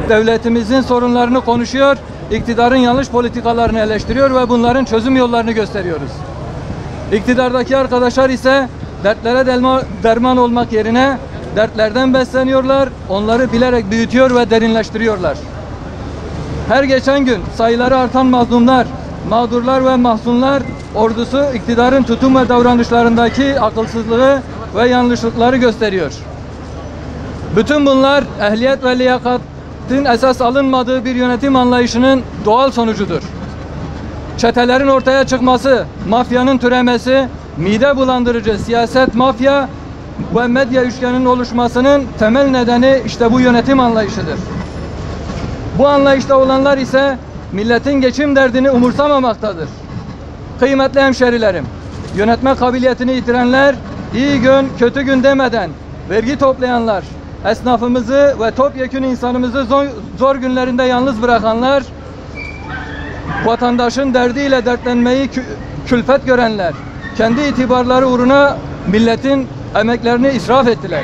devletimizin sorunlarını konuşuyor, iktidarın yanlış politikalarını eleştiriyor ve bunların çözüm yollarını gösteriyoruz. İktidardaki arkadaşlar ise dertlere derman olmak yerine dertlerden besleniyorlar, onları bilerek büyütüyor ve derinleştiriyorlar. Her geçen gün sayıları artan mazlumlar, mağdurlar ve mahzunlar ordusu iktidarın tutum ve davranışlarındaki akılsızlığı ve yanlışlıkları gösteriyor. Bütün bunlar ehliyet ve liyakatin esas alınmadığı bir yönetim anlayışının doğal sonucudur. Çetelerin ortaya çıkması, mafyanın türemesi, mide bulandırıcı siyaset, mafya ve medya üçgeninin oluşmasının temel nedeni işte bu yönetim anlayışıdır. Bu anlayışta olanlar ise milletin geçim derdini umursamamaktadır. Kıymetli hemşerilerim, yönetme kabiliyetini yitirenler, iyi gün, kötü gün demeden vergi toplayanlar, esnafımızı ve topyekün insanımızı zor günlerinde yalnız bırakanlar, vatandaşın derdiyle dertlenmeyi külfet görenler, kendi itibarları uğruna milletin emeklerini israf ettiler.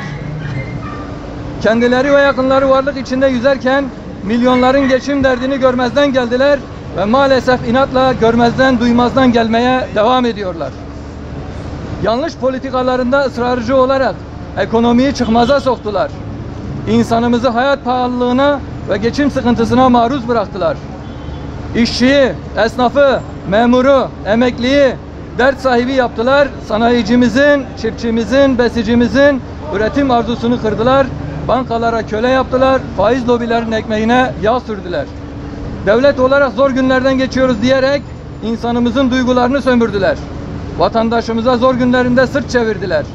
Kendileri ve yakınları varlık içinde yüzerken milyonların geçim derdini görmezden geldiler ve maalesef inatla görmezden duymazdan gelmeye devam ediyorlar. Yanlış politikalarında ısrarcı olarak ekonomiyi çıkmaza soktular. İnsanımızı hayat pahalılığına ve geçim sıkıntısına maruz bıraktılar. İşçiyi, esnafı, memuru, emekliyi dert sahibi yaptılar. Sanayicimizin, çiftçimizin, besicimizin üretim arzusunu kırdılar. Bankalara köle yaptılar. Faiz lobilerinin ekmeğine yağ sürdüler. Devlet olarak zor günlerden geçiyoruz diyerek insanımızın duygularını sömürdüler. Vatandaşımıza zor günlerinde sırt çevirdiler.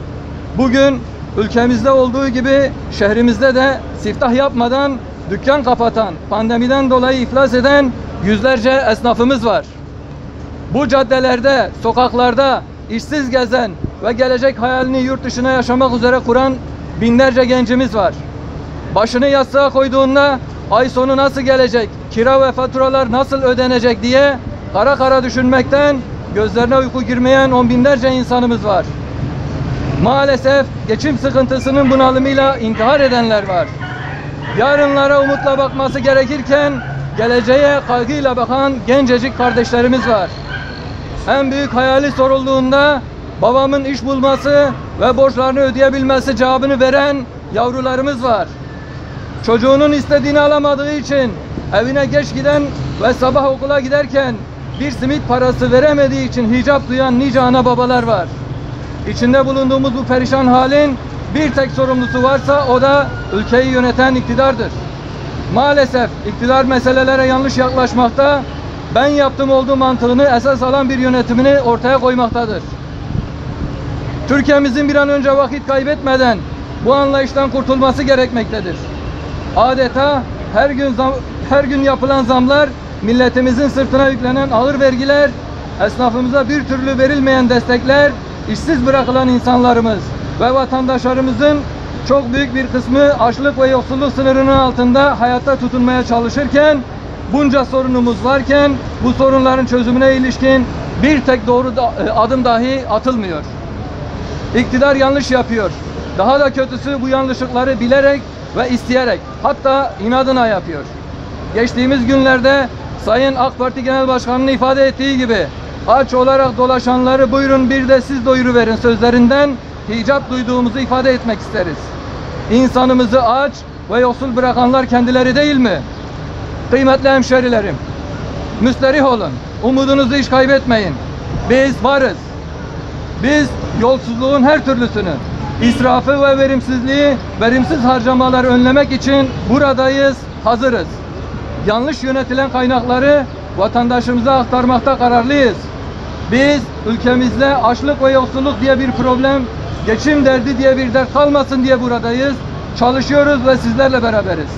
Bugün ülkemizde olduğu gibi şehrimizde de siftah yapmadan dükkan kapatan, pandemiden dolayı iflas eden yüzlerce esnafımız var. Bu caddelerde, sokaklarda işsiz gezen ve gelecek hayalini yurt dışına yaşamak üzere kuran binlerce gencimiz var. Başını yastığa koyduğunda ay sonu nasıl gelecek, kira ve faturalar nasıl ödenecek diye kara kara düşünmekten gözlerine uyku girmeyen on binlerce insanımız var. Maalesef geçim sıkıntısının bunalımıyla intihar edenler var. Yarınlara umutla bakması gerekirken geleceğe kaygıyla bakan gencecik kardeşlerimiz var. En büyük hayali sorulduğunda babamın iş bulması ve borçlarını ödeyebilmesi cevabını veren yavrularımız var. Çocuğunun istediğini alamadığı için evine geç giden ve sabah okula giderken bir simit parası veremediği için hicap duyan nice ana babalar var. İçinde bulunduğumuz bu perişan halin bir tek sorumlusu varsa o da ülkeyi yöneten iktidardır. Maalesef iktidar meselelere yanlış yaklaşmakta, ben yaptım olduğu mantığını esas alan bir yönetimini ortaya koymaktadır. Türkiye'mizin bir an önce vakit kaybetmeden bu anlayıştan kurtulması gerekmektedir. Adeta her gün yapılan zamlar, milletimizin sırtına yüklenen ağır vergiler, esnafımıza bir türlü verilmeyen destekler, işsiz bırakılan insanlarımız ve vatandaşlarımızın çok büyük bir kısmı açlık ve yoksulluk sınırının altında hayatta tutunmaya çalışırken, bunca sorunumuz varken bu sorunların çözümüne ilişkin bir tek doğru adım dahi atılmıyor. İktidar yanlış yapıyor. Daha da kötüsü bu yanlışlıkları bilerek ve isteyerek, hatta inadına yapıyor. Geçtiğimiz günlerde Sayın AK Parti Genel Başkanı'nın ifade ettiği gibi aç olarak dolaşanları buyurun bir de siz doyuruverin sözlerinden hicap duyduğumuzu ifade etmek isteriz. İnsanımızı aç ve yoksul bırakanlar kendileri değil mi? Kıymetli hemşerilerim, müsterih olun, umudunuzu hiç kaybetmeyin. Biz varız. Biz yolsuzluğun her türlüsünü, israfı ve verimsizliği, verimsiz harcamaları önlemek için buradayız, hazırız. Yanlış yönetilen kaynakları vatandaşımıza aktarmakta kararlıyız. Biz ülkemizde açlık ve yoksulluk diye bir problem, geçim derdi diye bir dert kalmasın diye buradayız. Çalışıyoruz ve sizlerle beraberiz.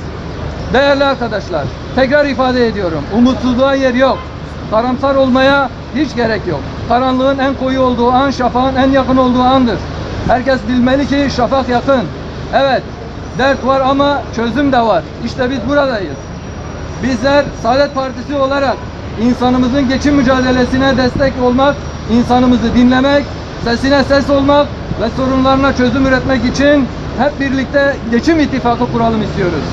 Değerli arkadaşlar, tekrar ifade ediyorum, umutsuzluğa yer yok. Karamsar olmaya hiç gerek yok. Karanlığın en koyu olduğu an, şafağın en yakın olduğu andır. Herkes bilmeli ki şafak yakın. Evet, dert var ama çözüm de var. İşte biz buradayız. Bizler Saadet Partisi olarak insanımızın geçim mücadelesine destek olmak, insanımızı dinlemek, sesine ses olmak ve sorunlarına çözüm üretmek için hep birlikte geçim ittifakı kuralım istiyoruz.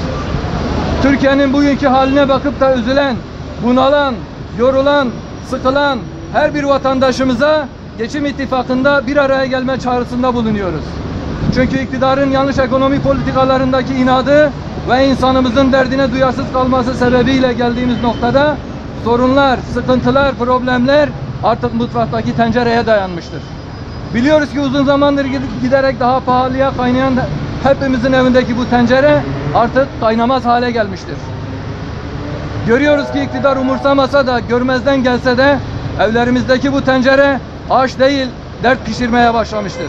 Türkiye'nin bugünkü haline bakıp da üzülen, bunalan, yorulan, sıkılan her bir vatandaşımıza Geçim İttifakı'nda bir araya gelme çağrısında bulunuyoruz. Çünkü iktidarın yanlış ekonomi politikalarındaki inadı ve insanımızın derdine duyarsız kalması sebebiyle geldiğimiz noktada sorunlar, sıkıntılar, problemler artık mutfaktaki tencereye dayanmıştır. Biliyoruz ki uzun zamandır giderek daha pahalıya kaynayan hepimizin evindeki bu tencere artık kaynamaz hale gelmiştir. Görüyoruz ki iktidar umursamasa da, görmezden gelse de evlerimizdeki bu tencere aş değil, dert pişirmeye başlamıştır.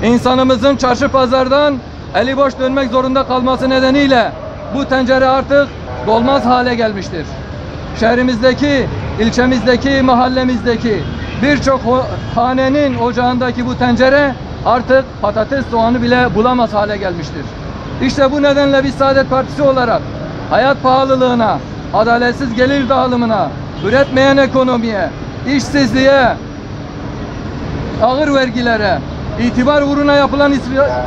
İnsanımızın çarşı pazardan eli boş dönmek zorunda kalması nedeniyle bu tencere artık dolmaz hale gelmiştir. Şehrimizdeki, ilçemizdeki, mahallemizdeki birçok hanenin ocağındaki bu tencere artık patates soğanı bile bulamaz hale gelmiştir. İşte bu nedenle biz Saadet Partisi olarak hayat pahalılığına, adaletsiz gelir dağılımına, üretmeyen ekonomiye, işsizliğe, ağır vergilere, itibar uğruna yapılan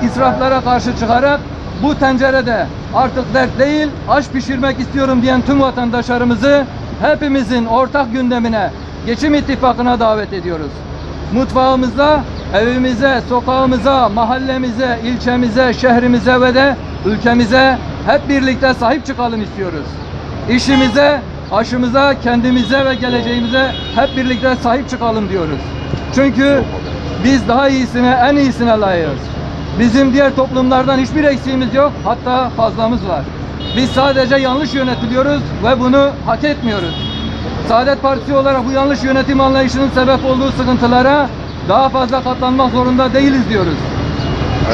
israflara karşı çıkarak bu tencerede artık dert değil, aş pişirmek istiyorum diyen tüm vatandaşlarımızı hepimizin ortak gündemine, Geçim İttifakı'na davet ediyoruz. Mutfağımıza, evimize, sokağımıza, mahallemize, ilçemize, şehrimize ve de ülkemize hep birlikte sahip çıkalım istiyoruz. İşimize, aşımıza, kendimize ve geleceğimize hep birlikte sahip çıkalım diyoruz. Çünkü biz daha iyisine, en iyisine layığız. Bizim diğer toplumlardan hiçbir eksiğimiz yok, hatta fazlamız var. Biz sadece yanlış yönetiliyoruz ve bunu hak etmiyoruz. Saadet Partisi olarak bu yanlış yönetim anlayışının sebep olduğu sıkıntılara daha fazla katlanmak zorunda değiliz diyoruz.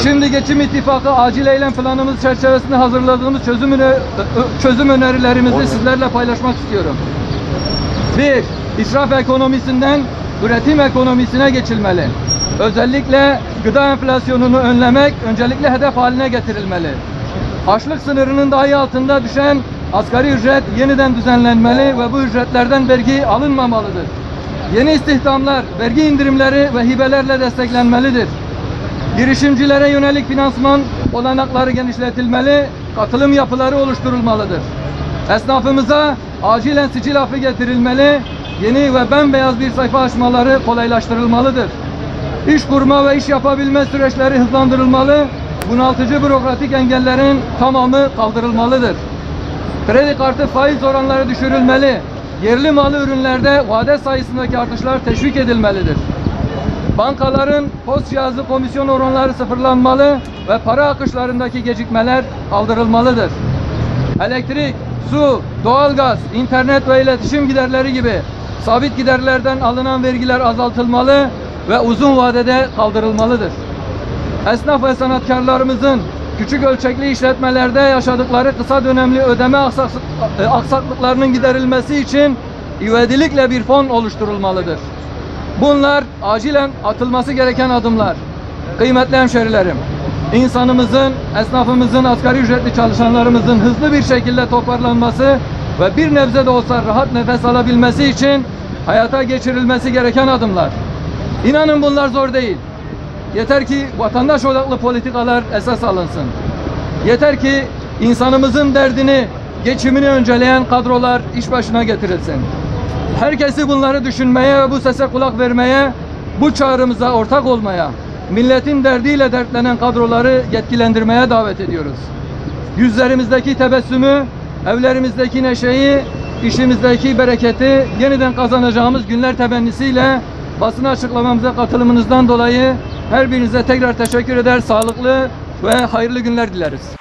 Şimdi Geçim İttifakı acil eylem planımız çerçevesinde hazırladığımız çözüm önerilerimizi sizlerle paylaşmak istiyorum. 1. İsraf ekonomisinden üretim ekonomisine geçilmeli. Özellikle gıda enflasyonunu önlemek öncelikle hedef haline getirilmeli. Açlık sınırının dahi altında düşen asgari ücret yeniden düzenlenmeli ve bu ücretlerden vergi alınmamalıdır. Yeni istihdamlar, vergi indirimleri ve hibelerle desteklenmelidir. Girişimcilere yönelik finansman olanakları genişletilmeli, katılım yapıları oluşturulmalıdır. Esnafımıza acilen sicil affı getirilmeli, yeni ve bembeyaz bir sayfa açmaları kolaylaştırılmalıdır. İş kurma ve iş yapabilme süreçleri hızlandırılmalı, bunaltıcı bürokratik engellerin tamamı kaldırılmalıdır. Kredi kartı faiz oranları düşürülmeli, yerli malı ürünlerde vade sayısındaki artışlar teşvik edilmelidir. Bankaların post cihazı komisyon oranları sıfırlanmalı ve para akışlarındaki gecikmeler kaldırılmalıdır. Elektrik, su, doğalgaz, internet ve iletişim giderleri gibi sabit giderlerden alınan vergiler azaltılmalı ve uzun vadede kaldırılmalıdır. Esnaf ve sanatkarlarımızın küçük ölçekli işletmelerde yaşadıkları kısa dönemli ödeme aksaklıklarının giderilmesi için ivedilikle bir fon oluşturulmalıdır. Bunlar acilen atılması gereken adımlar. Kıymetli hemşerilerim, insanımızın, esnafımızın, asgari ücretli çalışanlarımızın hızlı bir şekilde toparlanması ve bir nebze de olsa rahat nefes alabilmesi için hayata geçirilmesi gereken adımlar. İnanın bunlar zor değil. Yeter ki vatandaş odaklı politikalar esas alınsın. Yeter ki insanımızın derdini, geçimini önceleyen kadrolar iş başına getirilsin. Herkesi bunları düşünmeye ve bu sese kulak vermeye, bu çağrımıza ortak olmaya, milletin derdiyle dertlenen kadroları yetkilendirmeye davet ediyoruz. Yüzlerimizdeki tebessümü, evlerimizdeki neşeyi, işimizdeki bereketi yeniden kazanacağımız günler temennisiyle basın açıklamamıza katılımınızdan dolayı her birinize tekrar teşekkür eder, sağlıklı ve hayırlı günler dileriz.